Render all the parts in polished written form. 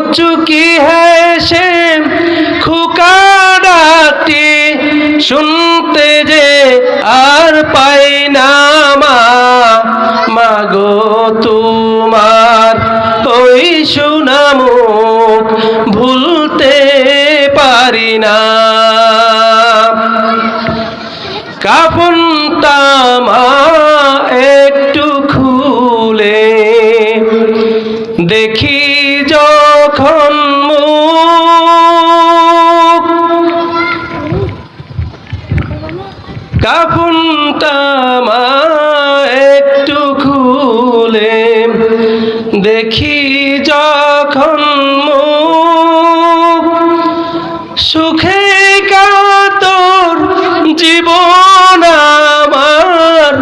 মুচকি হেসে খুকা ডাকটি শুনতে যে আর পাই না মাগো তোমার ওই সোনা মুখ ভুলতে পারি না। কাফনটা মা একটু খুলে দেখি যখন মুখ, কাফনটা মা একটু খুলে দেখি যখন মুখ, সুখে কাতর জীবন আমার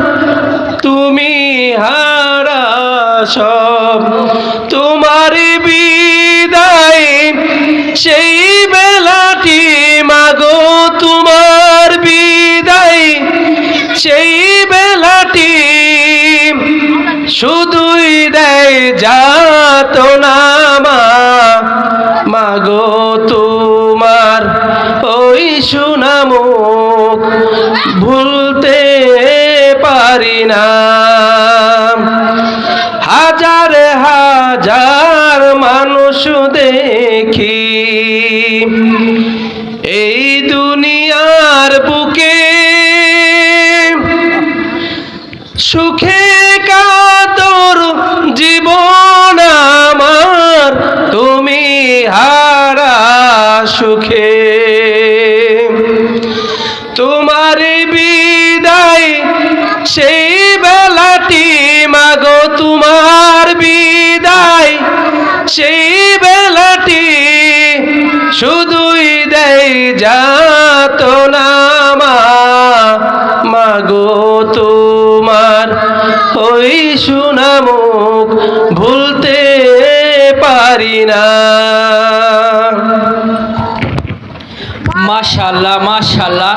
তুমি হারা সব, তোমার বিদায় সেই বেলাটি মাগো তোমার বিদায় সেই বেলাটি শুধুই দেয় যাতনা মাগো তোমার ওই সোনা মুখ ভুলতে পারি না। হাজার হাজার মানুষ দেখি এই দুনিয়ার বুকে, সুখে কাতর জীবন আমার তুমি হারা সুখে, তোমার বিদায় সেই বেলাটি মাগো তোমার বিদায় সেই বেলাটি শুধুই দেয় যাতনা মাগো তোমার ওই সোনা মুখ ভুলতে পারি না। মাশাআল্লাহ মাশাআল্লাহ।